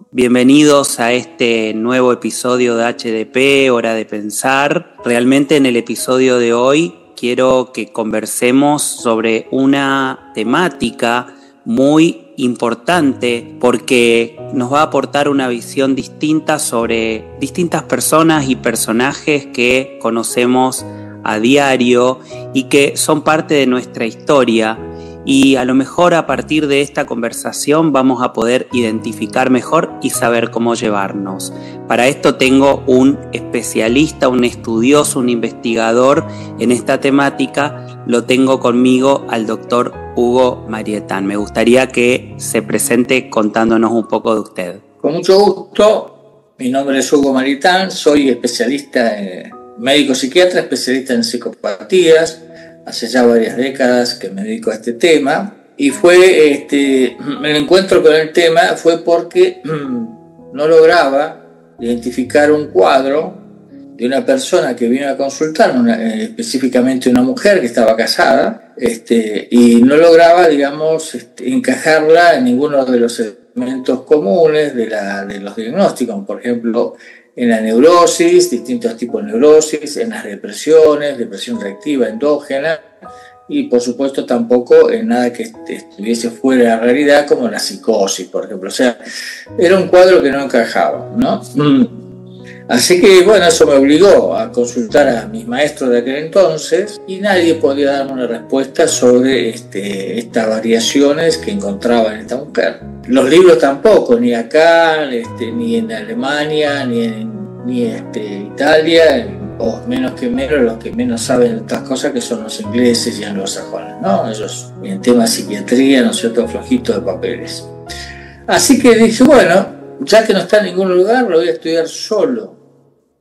Bienvenidos a este nuevo episodio de HDP, Hora de Pensar. Realmente en el episodio de hoy quiero que conversemos sobre una temática muy importante porque nos va a aportar una visión distinta sobre distintas personas y personajes que conocemos a diario y que son parte de nuestra historia. Y a lo mejor a partir de esta conversación vamos a poder identificar mejor y saber cómo llevarnos. Para esto tengo un especialista, un estudioso, un investigador en esta temática. Lo tengo conmigo al doctor Hugo Marietán. Me gustaría que se presente contándonos un poco de usted. Con mucho gusto, mi nombre es Hugo Marietán, soy especialista, médico psiquiatra, especialista en psicopatías. Hace ya varias décadas que me dedico a este tema y el encuentro con el tema fue porque no lograba identificar un cuadro de una persona que vino a consultarme, específicamente una mujer que estaba casada, y no lograba, encajarla en ninguno de los elementos comunes de los diagnósticos, por ejemplo, en la neurosis, distintos tipos de neurosis, en las depresiones, depresión reactiva, endógena, y por supuesto tampoco en nada que estuviese fuera de la realidad, como la psicosis, por ejemplo. O sea, era un cuadro que no encajaba, ¿no? Así que, bueno, eso me obligó a consultar a mis maestros de aquel entonces y nadie podía darme una respuesta sobre estas variaciones que encontraba en esta mujer. Los libros tampoco, ni acá, ni en Alemania, ni Italia, o menos que menos, los que menos saben estas cosas que son los ingleses y anglosajones, ¿no? Ellos, en tema de psiquiatría, ¿no es cierto?, flojito de papeles. Así que dije, bueno, ya que no está en ningún lugar, lo voy a estudiar solo.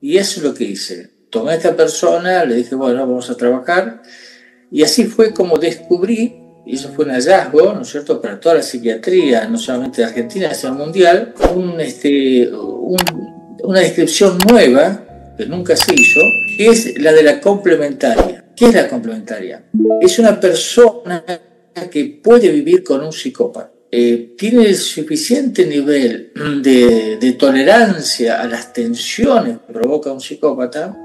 Y eso es lo que hice. Tomé a esta persona, le dije, bueno, vamos a trabajar. Y así fue como descubrí, y eso fue un hallazgo, ¿no es cierto?, para toda la psiquiatría, no solamente de Argentina, sino mundial, una descripción nueva, que nunca se hizo, que es la de la complementaria. ¿Qué es la complementaria? Es una persona que puede vivir con un psicópata. Tiene el suficiente nivel de tolerancia a las tensiones que provoca un psicópata,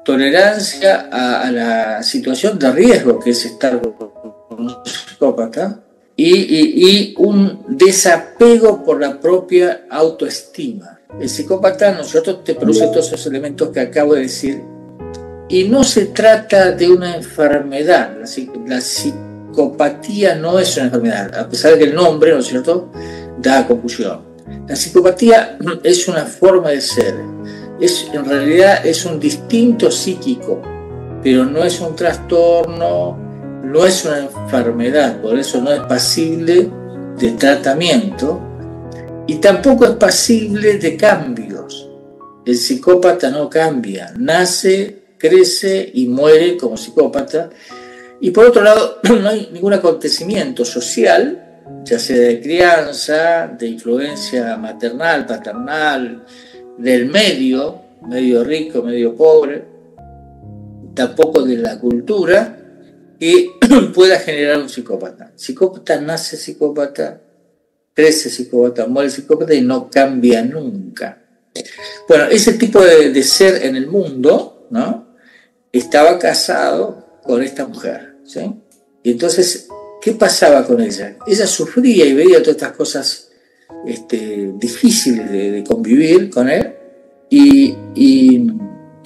tolerancia a la situación de riesgo que es estar con un psicópata y un desapego por la propia autoestima. El psicópata, nosotros, te produce todos esos elementos que acabo de decir y no se trata de una enfermedad. La psicopatía no es una enfermedad, a pesar de que el nombre, ¿no es cierto?, da confusión. La psicopatía es una forma de ser, en realidad es un distinto psíquico, pero no es un trastorno, no es una enfermedad, por eso no es pasible de tratamiento y tampoco es pasible de cambios. El psicópata no cambia, nace, crece y muere como psicópata. Y por otro lado, no hay ningún acontecimiento social, ya sea de crianza, de influencia maternal, paternal, del medio rico, medio pobre, tampoco de la cultura, que pueda generar un psicópata. El psicópata nace psicópata, crece psicópata, muere psicópata y no cambia nunca. Bueno, ese tipo de ser en el mundo, ¿no?, estaba casado con esta mujer, ¿sí? Y entonces, ¿qué pasaba con ella? Ella sufría y veía todas estas cosas difíciles de convivir con él y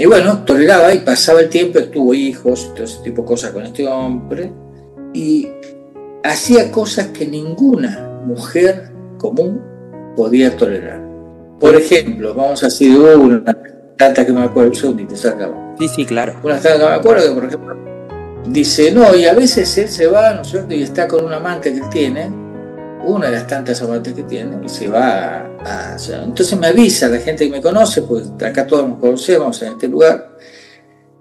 bueno, toleraba y pasaba el tiempo, tuvo hijos, todo ese tipo de cosas con este hombre y hacía cosas que ninguna mujer común podía tolerar. Por ejemplo, vamos a decir una tanta que me acuerdo, y te sacaba. Sí, claro. Una tanta que me acuerdo que, por ejemplo, dice, no, y a veces él se va, ¿no es cierto?, y está con un amante que él tiene, una de las tantas amantes que tiene, y se va entonces me avisa la gente que me conoce, pues acá todos nos conocemos en este lugar,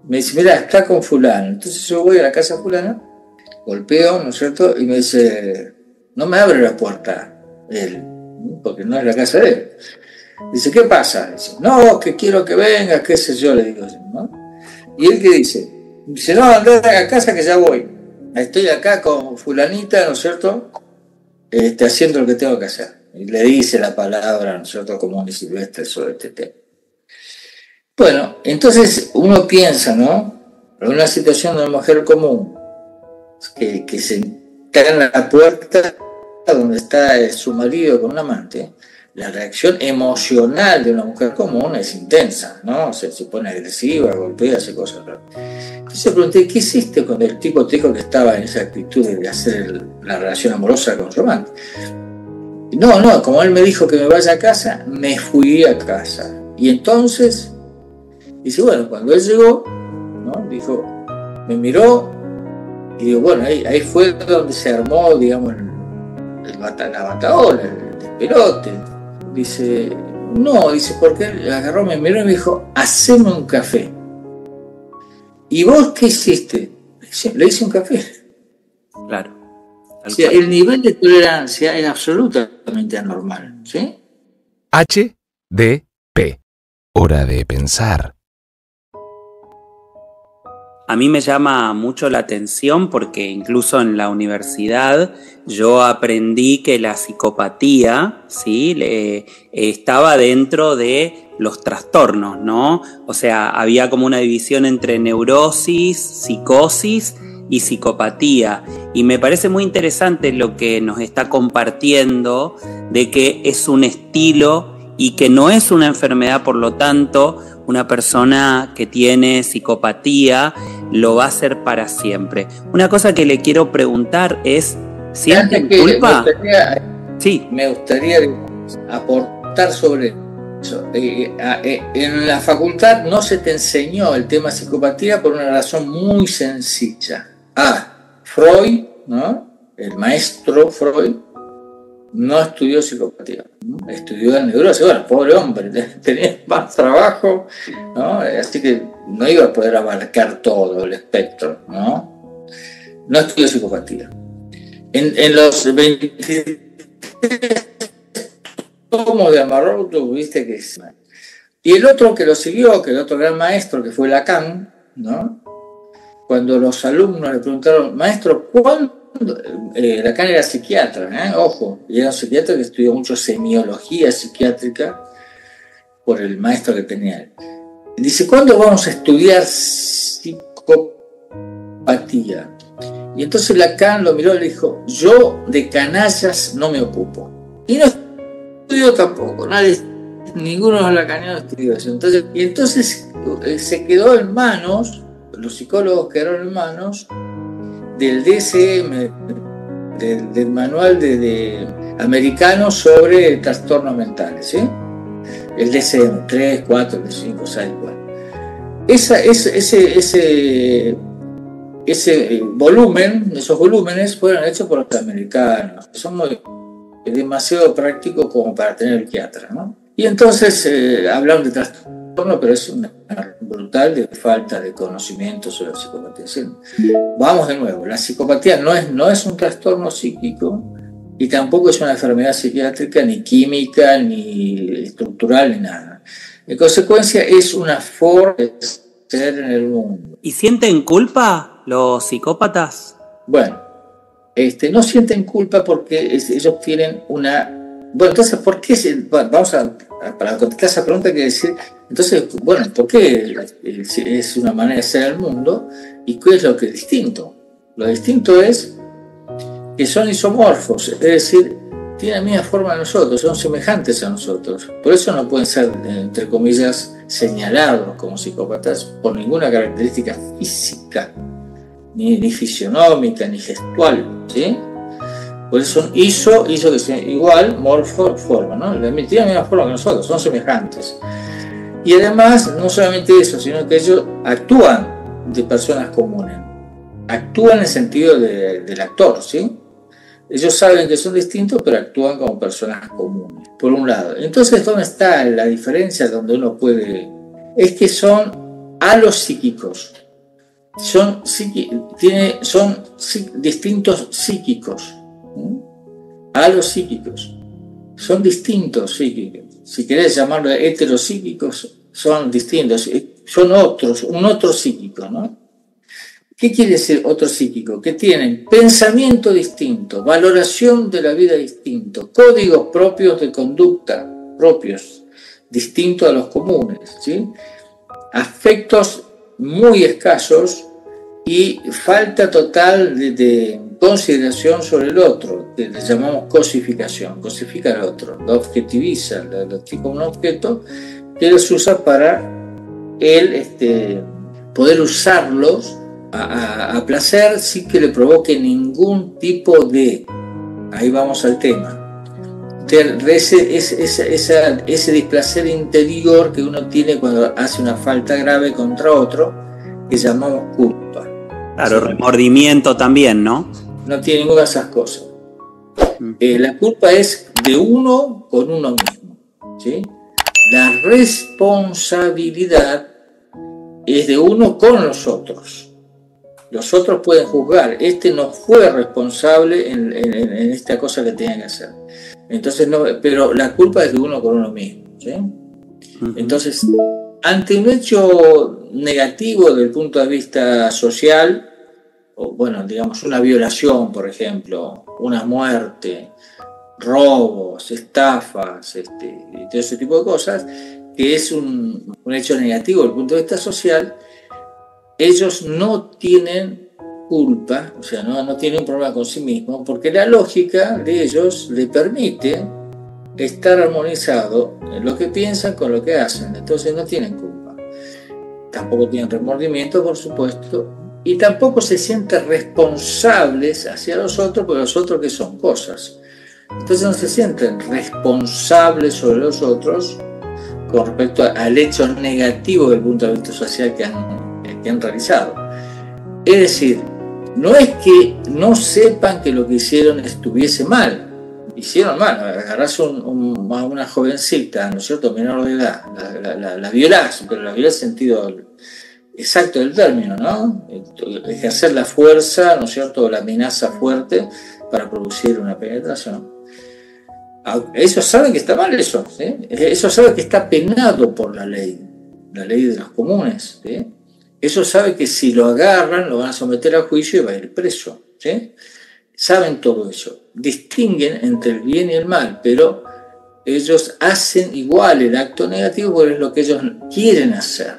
me dice, mira, está con fulano. Entonces yo voy a la casa de fulano, golpeo, ¿no es cierto?, y me dice, no me abre la puerta él, porque no es la casa de él. Dice, ¿qué pasa? Dice, no, que quiero que venga, qué sé yo, le digo, ¿no? Y él, ¿qué dice? Dice, no, andá a la casa que ya voy. Estoy acá con fulanita, ¿no es cierto?, haciendo lo que tengo que hacer. y le dice la palabra, ¿no es cierto?, común y silvestre sobre este tema. Bueno, entonces uno piensa, ¿no?, en una situación de una mujer común, que se entra en la puerta donde está su marido con un amante, la reacción emocional de una mujer común es intensa, ¿no? Se pone agresiva, golpea, hace cosas raras. Entonces pregunté, ¿qué hiciste cuando el tipo te dijo que estaba en esa actitud de hacer la relación amorosa con su amante? No, como él me dijo que me vaya a casa, me fui a casa. Y entonces, dice, bueno, cuando él llegó, ¿no?, dijo, me miró, y digo, bueno, ahí fue donde se armó, digamos, la bataola, el despelote. Dice, no, dice, porque él agarró, me miró y me dijo, haceme un café. ¿Y vos qué hiciste? Le hice un café. Claro. O sea, el nivel de tolerancia es absolutamente anormal, ¿sí? HDP. Hora de pensar. A mí me llama mucho la atención porque incluso en la universidad yo aprendí que la psicopatía, ¿sí?, estaba dentro de los trastornos, ¿no? O sea, había como una división entre neurosis, psicosis y psicopatía. Y me parece muy interesante lo que nos está compartiendo de que es un estilo y que no es una enfermedad, por lo tanto, una persona que tiene psicopatía lo va a hacer para siempre. Una cosa que le quiero preguntar es, ¿sienten culpa? Me gustaría aportar sobre eso. En la facultad no se te enseñó el tema psicopatía por una razón muy sencilla. Freud, ¿no?, el maestro Freud, no estudió psicopatía, ¿no?, estudió neurosis. Bueno, pobre hombre, tenía más trabajo, ¿no?, así que no iba a poder abarcar todo el espectro, ¿no? No estudió psicopatía. En los 23 tomos de Amarroto, viste que es. Y el otro que lo siguió, que el otro gran maestro, que fue Lacan, ¿no?, cuando los alumnos le preguntaron, maestro, ¿cuándo? Lacan era psiquiatra, ojo, y era un psiquiatra que estudió mucho semiología psiquiátrica por el maestro que tenía él. Dice, ¿cuándo vamos a estudiar psicopatía? Y entonces Lacan lo miró y le dijo, yo de canallas no me ocupo. Y no estudió tampoco, ninguno de los lacanianos estudió eso. Entonces se quedó en manos, los psicólogos quedaron en manos del DSM, del manual de americano sobre trastornos mentales, ¿sí? El DSM 3, 4, 5, 6, 4. Ese volumen, esos volúmenes fueron hechos por los americanos, que son demasiado prácticos como para tener psiquiatra, ¿no? Y entonces hablaron de trastorno, pero es una brutal de falta de conocimiento sobre la psicopatía. ¿Sí? Vamos de nuevo, la psicopatía no es un trastorno psíquico y tampoco es una enfermedad psiquiátrica, ni química, ni estructural, ni nada. En consecuencia, es una forma de ser en el mundo. ¿Y sienten culpa los psicópatas? Bueno, no sienten culpa porque ellos tienen una... Bueno, entonces, ¿por qué? Vamos para contestar esa pregunta, hay que decir, entonces, bueno, ¿por qué es una manera de ser el mundo? ¿Y qué es lo que es distinto? Lo distinto es que son isomorfos, es decir, tienen la misma forma de nosotros, son semejantes a nosotros. Por eso no pueden ser, entre comillas, señalados como psicópatas por ninguna característica física, ni fisionómica, ni gestual, ¿sí? Por eso son iso que es igual, morfo, forma, ¿no? Tienen la misma forma que nosotros, son semejantes. Y además, no solamente eso, sino que ellos actúan de personas comunes. Actúan en el sentido del actor, ¿sí? Ellos saben que son distintos, pero actúan como personas comunes, por un lado. Entonces, ¿dónde está la diferencia donde uno puede...? Es que son alopsíquicos. Son distintos psíquicos. Alopsíquicos. Son distintos psíquicos. Si querés llamarlo heteropsíquicos, son distintos. Son un otro psíquico, ¿no? ¿Qué quiere decir otro psíquico? Que tienen pensamiento distinto, valoración de la vida distinto, códigos propios de conducta, propios, distintos a los comunes, ¿sí? Afectos muy escasos y falta total de consideración sobre el otro, que le llamamos cosificación, cosifica al otro, lo objetiviza, lo tiene como un objeto que los usa para él poder usarlos a placer sin que le provoque ningún tipo de, ahí vamos al tema, ese displacer interior que uno tiene cuando hace una falta grave contra otro, que llamamos culpa. Claro, ¿sí? Remordimiento también, ¿no? No tiene ninguna de esas cosas. La culpa es de uno con uno mismo, ¿sí? La responsabilidad es de uno con los otros. Los otros pueden juzgar, no fue responsable en esta cosa que tenía que hacer. Entonces, no, pero la culpa es de uno con uno mismo, ¿sí? Entonces, ante un hecho negativo desde el punto de vista social, o bueno, digamos una violación, por ejemplo, una muerte, robos, estafas, y todo ese tipo de cosas, que es un hecho negativo desde el punto de vista social, ellos no tienen culpa, o sea, no tienen un problema con sí mismos, porque la lógica de ellos le permite estar armonizado en lo que piensan con lo que hacen, entonces no tienen culpa. Tampoco tienen remordimiento, por supuesto, y tampoco se sienten responsables hacia los otros, porque los otros que son cosas. Entonces no se sienten responsables sobre los otros con respecto al hecho negativo desde el punto de vista social que han realizado. Es decir, no es que no sepan que lo que hicieron estuviese mal, hicieron mal, agarrás a una jovencita, ¿no es cierto?, menor de edad, la violás, pero la violás en sentido exacto del término, ¿no? Ejercer la fuerza, ¿no es cierto?, o la amenaza fuerte para producir una penetración. Ellos saben que está mal eso, ¿sí? Ellos saben que está penado por la ley de los comunes, ¿sí? Ellos saben que si lo agarran lo van a someter a juicio y va a ir preso, ¿sí? Saben todo eso, distinguen entre el bien y el mal, pero ellos hacen igual el acto negativo porque es lo que ellos quieren hacer.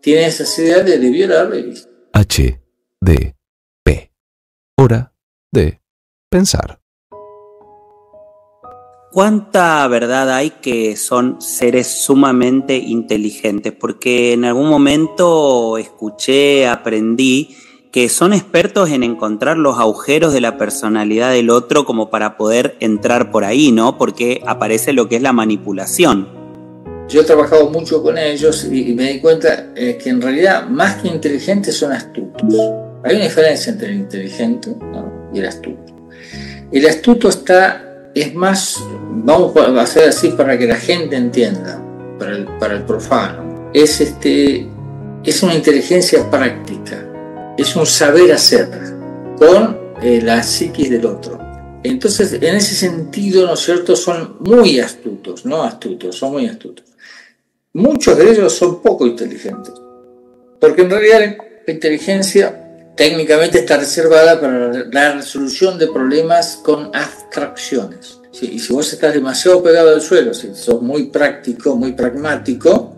Tienen esa idea de violarlo y listo. HDP. Hora de pensar. ¿Cuánta verdad hay que son seres sumamente inteligentes? Porque en algún momento escuché, aprendí que son expertos en encontrar los agujeros de la personalidad del otro como para poder entrar por ahí, ¿no? Porque aparece lo que es la manipulación. Yo he trabajado mucho con ellos y me di cuenta que en realidad más que inteligentes son astutos. Hay una diferencia entre el inteligente, ¿no?, y el astuto. El astuto es más, vamos a hacer así para que la gente entienda, para el profano, es una inteligencia práctica, es un saber hacer con la psiquis del otro. Entonces, en ese sentido, ¿no es cierto?, son muy astutos, son muy astutos. Muchos de ellos son poco inteligentes, porque en realidad la inteligencia técnicamente está reservada para la resolución de problemas con abstracciones. ¿Sí? Y si vos estás demasiado pegado al suelo, si sos muy práctico, muy pragmático,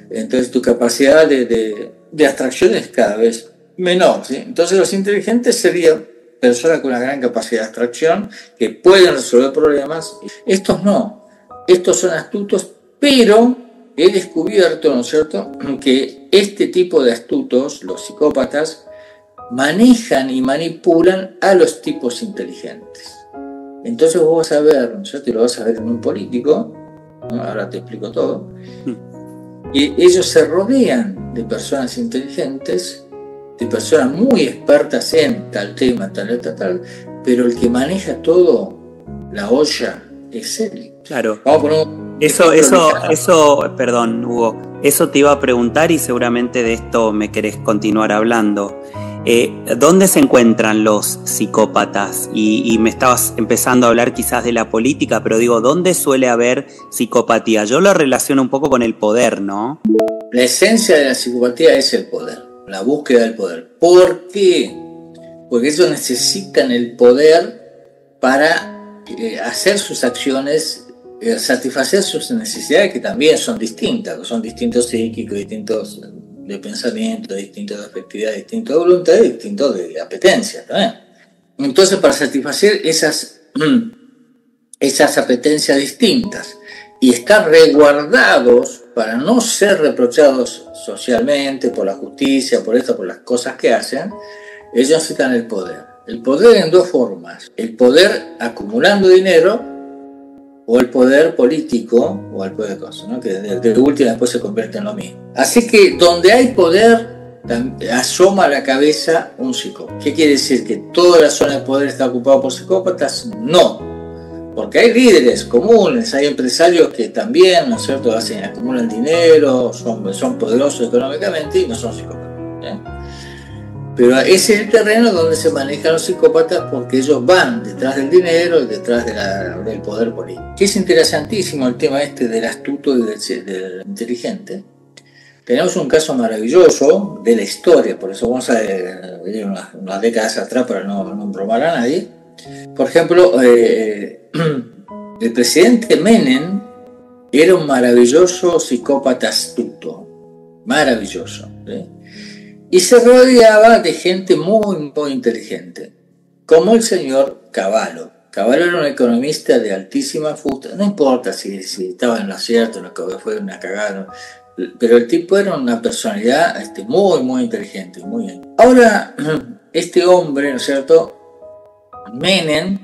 entonces tu capacidad de abstracción es cada vez menor, ¿sí? Entonces los inteligentes serían personas con una gran capacidad de abstracción que pueden resolver problemas. Estos no, estos son astutos, pero he descubierto, ¿no es cierto?, que este tipo de astutos, los psicópatas, manejan y manipulan a los tipos inteligentes. Entonces vos vas a ver, ¿no es cierto?, y lo vas a ver en un político, ¿no?, ahora te explico todo, y ellos se rodean de personas inteligentes, de personas muy expertas en tal tema, tal, pero el que maneja todo, la olla, es él. Claro. Vamos a poner un Eso, perdón, Hugo, eso te iba a preguntar y seguramente de esto me querés continuar hablando. ¿Dónde se encuentran los psicópatas? Y me estabas empezando a hablar quizás de la política, pero digo, ¿dónde suele haber psicopatía? Yo lo relaciono un poco con el poder, ¿no? La esencia de la psicopatía es el poder. la búsqueda del poder. ¿Por qué? Porque ellos necesitan el poder para hacer sus acciones, satisfacer sus necesidades, que también son distintas, que son distintos psíquicos, distintos de pensamiento, distintos de afectividad, distintos de voluntad, distintos de apetencias también. Entonces, para satisfacer esas apetencias distintas y estar resguardados para no ser reprochados socialmente por la justicia, por esto, por las cosas que hacen, ellos necesitan el poder. El poder en dos formas: el poder acumulando dinero o el poder político o el poder de cosas, ¿no? Que de última después se convierte en lo mismo. Así que donde hay poder asoma a la cabeza un psicópata. ¿Qué quiere decir? ¿Que toda la zona de poder está ocupada por psicópatas? No, porque hay líderes comunes, hay empresarios que también, ¿no es cierto?, acumulan dinero, son poderosos económicamente y no son psicópatas, ¿eh? Pero ese es el terreno donde se manejan los psicópatas, porque ellos van detrás del dinero y detrás del poder político. Que es interesantísimo el tema este del astuto y del inteligente. Tenemos un caso maravilloso de la historia, por eso vamos a ir unas décadas atrás para no bromar a nadie. Por ejemplo, el presidente Menem era un maravilloso psicópata astuto, maravilloso, ¿sí? Y se rodeaba de gente muy, muy inteligente, como el señor Cavallo. Cavallo era un economista de altísima fusta, no importa si estaba en lo cierto, lo que fue una cagada, pero el tipo era una personalidad muy, muy inteligente, muy bien. Ahora, este hombre, ¿no es cierto?, Menem,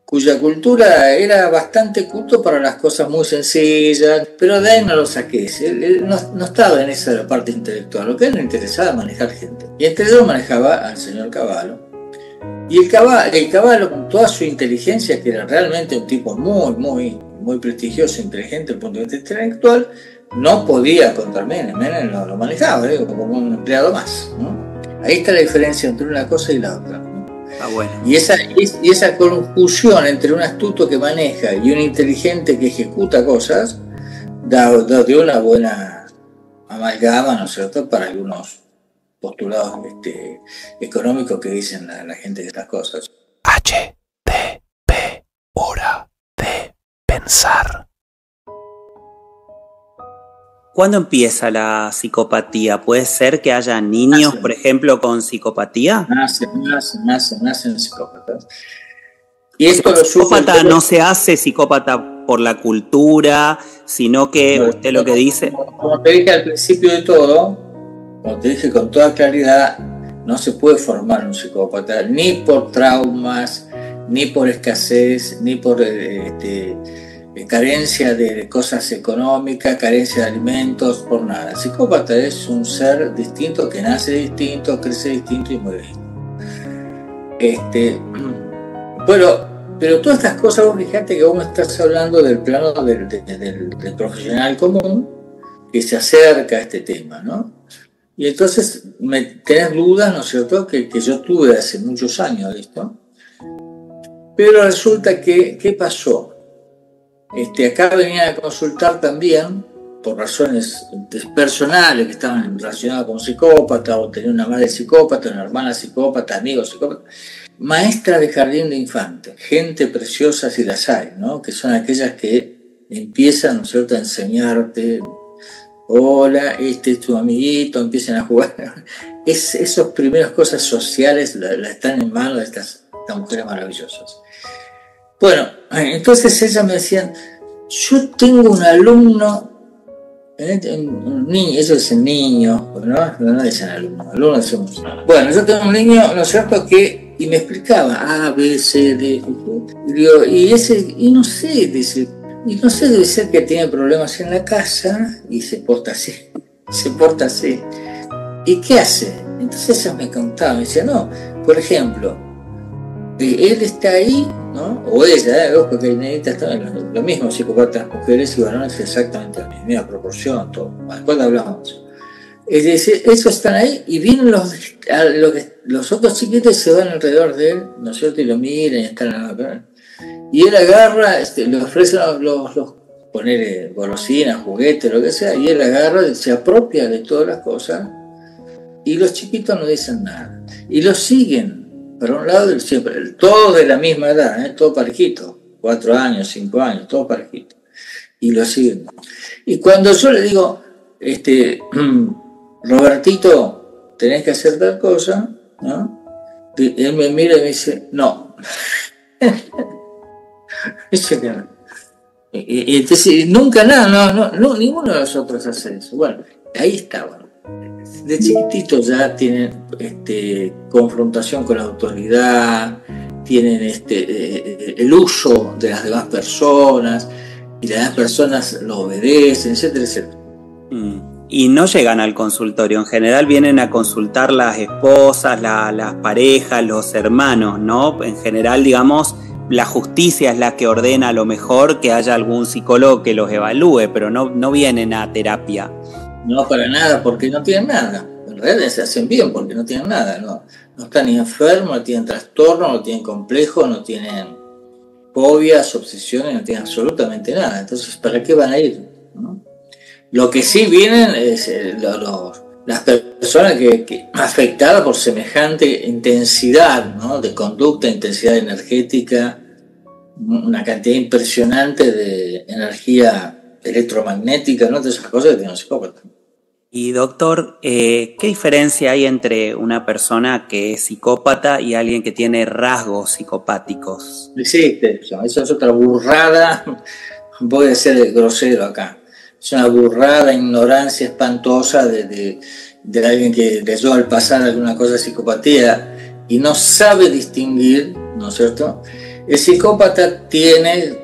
cuya cultura era bastante culto para las cosas muy sencillas, pero de ahí no lo saqué. Él no estaba en esa parte intelectual, lo que a él le interesaba manejar gente. Y entre ellos manejaba al señor Cavallo. Y el Cavallo, con toda su inteligencia, que era realmente un tipo muy, muy, muy prestigioso, inteligente desde el punto de vista intelectual, no podía contra Menem. Menem lo manejaba, como un empleado más, ¿no? Ahí está la diferencia entre una cosa y la otra. Bueno. Y esa conjunción entre un astuto que maneja y un inteligente que ejecuta cosas da de una buena amalgama, ¿no es cierto?, para algunos postulados económicos que dicen la gente de estas cosas. HDP, hora de pensar. ¿Cuándo empieza la psicopatía? ¿Puede ser que haya niños, por ejemplo, con psicopatía? Nacen psicópatas. Y esto el psicópata no se hace psicópata por la cultura, sino que usted lo que dice... Como te dije al principio de todo, como te dije con toda claridad, no se puede formar un psicópata ni por traumas, ni por escasez, ni por carencia de cosas económicas, carencia de alimentos, por nada. El psicópata es un ser distinto, que nace distinto, crece distinto y muere distinto. Pero todas estas cosas, vos fíjate que vos me estás hablando del plano del profesional común que se acerca a este tema, ¿no? Y entonces tenés dudas, ¿no es cierto?, que yo tuve hace muchos años de esto. Pero resulta que, ¿qué pasó? Acá venían a consultar también, por razones personales que estaban relacionadas con un psicópata, o tenía una madre psicópata, una hermana psicópata, amigos psicópatas, maestra de jardín de infantes, gente preciosa si las hay, ¿no?, que son aquellas que empiezan, ¿no es cierto?, a enseñarte, hola, este es tu amiguito, empiezan a jugar. Esas primeras cosas sociales están en manos de estas mujeres maravillosas. Bueno, entonces ellas me decían, yo tengo un alumno, un niño, ellos dicen niño, no dicen alumno decimos. Bueno, yo tengo un niño, ¿no es cierto?, y me explicaba A, B, C, D, y digo, y no sé, dice, debe ser que tiene problemas en la casa y se porta así. ¿Y qué hace? Entonces ella me contaba, me decía, no, por ejemplo, él está ahí, ¿no?, o ella, porque hay nenitas también, lo mismo, psicópatas, mujeres y varones, exactamente la misma proporción, todo. Cuando hablamos, es decir, ellos están ahí y vienen los otros chiquitos se van alrededor de él, ¿no es cierto?, y lo miran y están, y él agarra, le ofrece los poner golosinas, juguetes, lo que sea, y él agarra, se apropia de todas las cosas y los chiquitos no dicen nada. Y los siguen, por un lado, siempre, todos de la misma edad, todo parejito, 4 años, 5 años, todo parejito. Y lo siguen. Y cuando yo le digo, Robertito, tenés que hacer tal cosa, ¿no? Él me mira y me dice, no. Y entonces, nunca nada, no, ninguno de nosotros hace eso. Bueno, ahí estaban. De chiquititos ya tienen confrontación con la autoridad, tienen el uso de las demás personas, y las demás personas lo obedecen, etcétera, etcétera. Y no llegan al consultorio, en general vienen a consultar las esposas, las parejas, los hermanos, ¿no? En general, digamos, la justicia es la que ordena a lo mejor que haya algún psicólogo que los evalúe, pero no vienen a terapia. No, para nada, porque no tienen nada. En realidad se hacen bien porque no tienen nada, no están ni enfermos, no tienen trastorno, no tienen complejos, no tienen fobias, obsesiones, no tienen absolutamente nada. Entonces, ¿para qué van a ir? ¿No? Lo que sí vienen es las personas que afectadas por semejante intensidad, ¿no? De conducta, intensidad energética, una cantidad impresionante de energía electromagnética, ¿no? De esas cosas que tiene un psicópata. Y doctor, ¿qué diferencia hay entre una persona que es psicópata y alguien que tiene rasgos psicopáticos? Existe eso es otra burrada, voy a ser grosero acá. Es una burrada, ignorancia espantosa de alguien que leyó al pasar alguna cosa de psicopatía y no sabe distinguir, ¿no es cierto? El psicópata tiene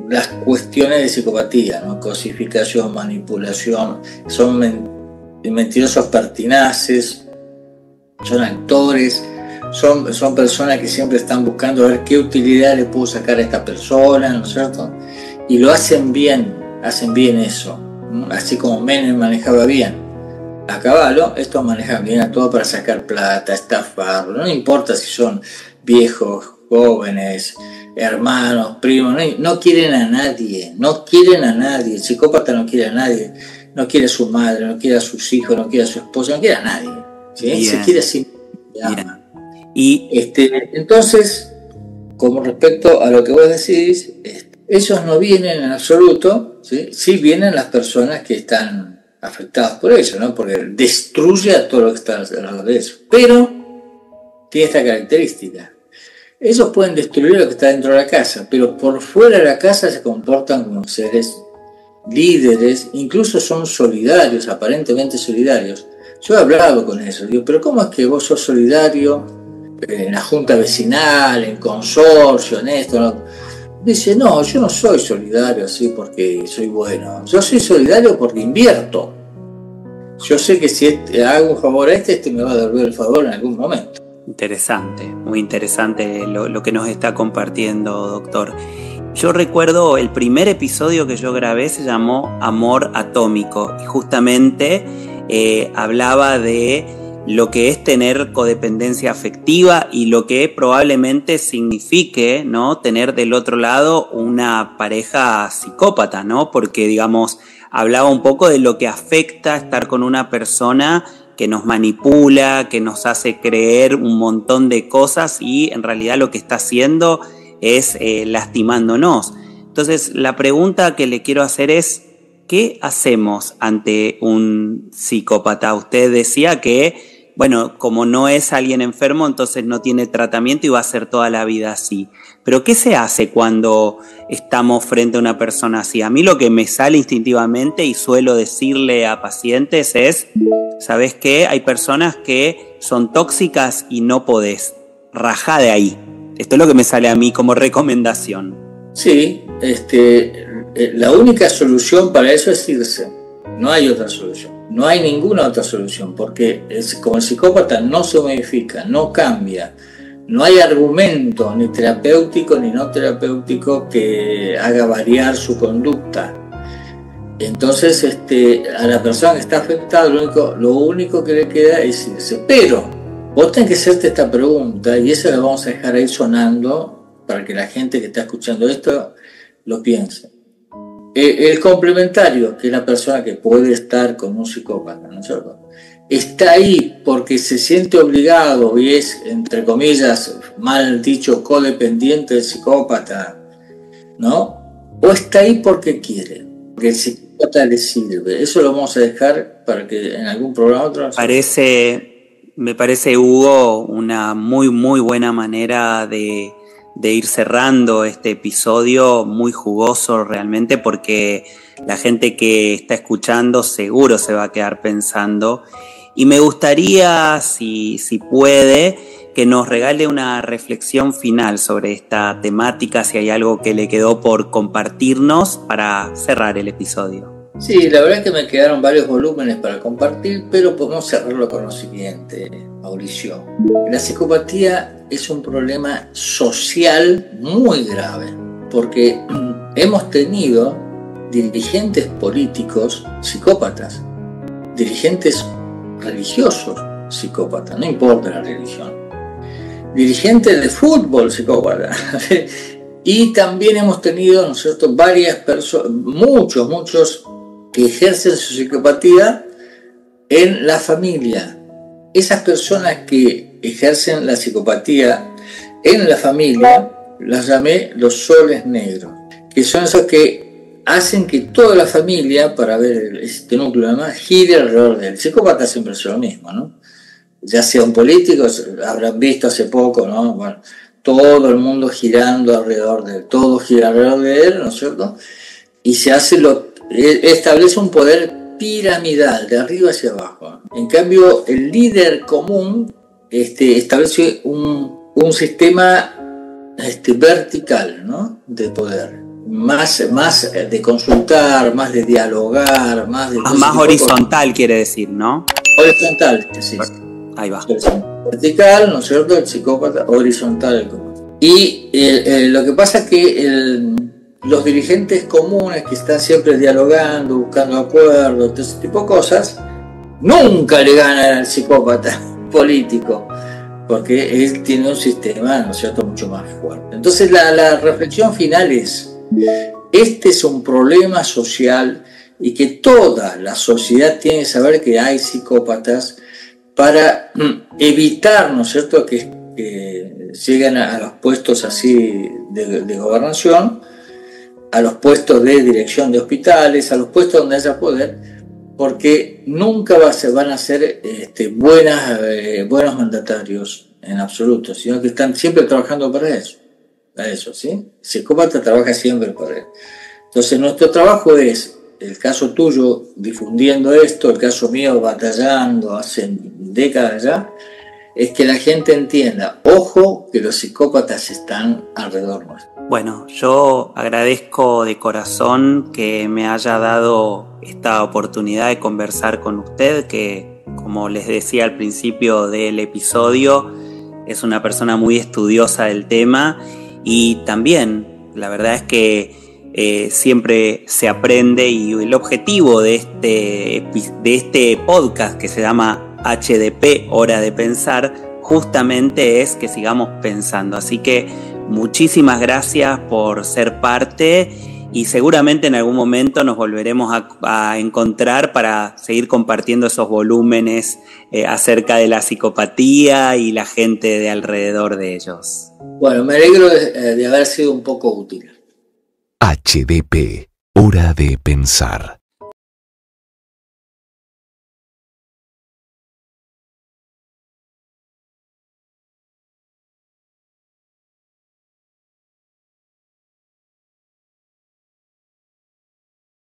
las cuestiones de psicopatía, ¿no? Cosificación, manipulación, son mentirosos pertinaces, son actores, son personas que siempre están buscando ver qué utilidad le puedo sacar a esta persona, ¿no es cierto? Y lo hacen bien eso, ¿no? Así como Menem manejaba bien a caballo, estos manejan bien a todo para sacar plata, estafarlo, no importa si son viejos, jóvenes, hermanos, primos, no quieren a nadie, el psicópata no quiere a nadie, no quiere a su madre, no quiere a sus hijos, no quiere a su esposa, no quiere a nadie, ¿sí? Se quiere a sí mismo. Y entonces, como respecto a lo que vos decís, ellos no vienen en absoluto, sí vienen las personas que están afectadas por eso, ¿no? Porque destruye a todo lo que está alrededor de eso. Pero tiene esta característica. Ellos pueden destruir lo que está dentro de la casa, pero por fuera de la casa se comportan como seres líderes, incluso son solidarios, aparentemente solidarios. Yo he hablado con eso, digo, pero ¿cómo es que vos sos solidario en la junta vecinal, en consorcio, en esto, ¿no? Dice, no, yo no soy solidario así porque soy bueno. Yo soy solidario porque invierto. Yo sé que si hago un favor a este me va a devolver el favor en algún momento. Interesante, muy interesante lo que nos está compartiendo, doctor. Yo recuerdo el primer episodio que yo grabé se llamó Amor Atómico y justamente hablaba de lo que es tener codependencia afectiva y lo que probablemente signifique, ¿no? Tener del otro lado una pareja psicópata, ¿no? Porque, digamos, hablaba un poco de lo que afecta estar con una persona que nos manipula, que nos hace creer un montón de cosas y en realidad lo que está haciendo es lastimándonos. Entonces, la pregunta que le quiero hacer es, ¿qué hacemos ante un psicópata? Usted decía que, bueno, como no es alguien enfermo, entonces no tiene tratamiento y va a ser toda la vida así. Pero ¿qué se hace cuando estamos frente a una persona así? A mí lo que me sale instintivamente y suelo decirle a pacientes es, ¿sabes qué? Hay personas que son tóxicas y no podés. Rajá de ahí. Esto es lo que me sale a mí como recomendación. Sí, la única solución para eso es irse. No hay otra solución. No hay ninguna otra solución, porque como el psicópata no se modifica, no cambia, no hay argumento ni terapéutico ni no terapéutico que haga variar su conducta. Entonces, a la persona que está afectada, lo único que le queda es irse. Pero vos tenés que hacerte esta pregunta, y esa la vamos a dejar ahí sonando para que la gente que está escuchando esto lo piense. El complementario, que es la persona que puede estar con un psicópata, ¿no es cierto? está ahí porque se siente obligado y es, entre comillas, mal dicho, codependiente del psicópata, ¿no? O está ahí porque quiere, porque el psicópata le sirve. Eso lo vamos a dejar para que en algún programa otro... Me parece, Hugo, una muy, muy buena manera de ir cerrando este episodio, muy jugoso realmente, porque la gente que está escuchando seguro se va a quedar pensando. Y me gustaría, si puede, que nos regale una reflexión final sobre esta temática, si hay algo que le quedó por compartirnos para cerrar el episodio. Sí, la verdad es que me quedaron varios volúmenes para compartir, pero podemos cerrarlo con lo siguiente, Mauricio. La psicopatía es un problema social muy grave, porque hemos tenido dirigentes políticos psicópatas, dirigentes religiosos psicópatas, no importa la religión, dirigentes de fútbol psicópatas. Y también hemos tenido, ¿no es cierto?, varias personas, muchos que ejercen su psicopatía en la familia. Esas personas que ejercen la psicopatía en la familia las llamé los soles negros, que son esos que hacen que toda la familia, para ver este núcleo además, gire alrededor de él. El psicópata siempre es lo mismo, ¿no? Ya sea un político, habrán visto hace poco, ¿no? Bueno, todo el mundo girando alrededor de él, todo gira alrededor de él, ¿no es cierto? Y se hace establece un poder piramidal, de arriba hacia abajo. En cambio, el líder común establece un sistema vertical, ¿no?, de poder. Más de consultar, más de dialogar, más de... Más horizontal quiere decir, ¿no? Horizontal, sí. Ahí va. Vertical, ¿no es cierto? El psicópata, horizontal. Y lo que pasa es que los dirigentes comunes que están siempre dialogando, buscando acuerdos, todo ese tipo de cosas, nunca le ganan al psicópata político, porque él tiene un sistema, ¿no es cierto?, mucho más fuerte. Entonces la reflexión final es, este es un problema social y que toda la sociedad tiene que saber que hay psicópatas para evitar, ¿no es cierto?, que lleguen a los puestos así de gobernación, a los puestos de dirección de hospitales, a los puestos donde haya poder, porque nunca van a ser buenos mandatarios en absoluto, sino que están siempre trabajando para eso, ¿sí? El psicópata trabaja siempre para él. Entonces nuestro trabajo es, el caso tuyo difundiendo esto, el caso mío batallando hace décadas ya, es que la gente entienda, ojo, que los psicópatas están alrededor nuestro. Bueno, yo agradezco de corazón que me haya dado esta oportunidad de conversar con usted, que, como les decía al principio del episodio, es una persona muy estudiosa del tema, y también la verdad es que siempre se aprende, y el objetivo de este podcast, que se llama HDP, Hora de Pensar, justamente es que sigamos pensando. Así que muchísimas gracias por ser parte, y seguramente en algún momento nos volveremos a encontrar para seguir compartiendo esos volúmenes acerca de la psicopatía y la gente de alrededor de ellos. Bueno, me alegro de haber sido un poco útil. HDP, Hora de Pensar.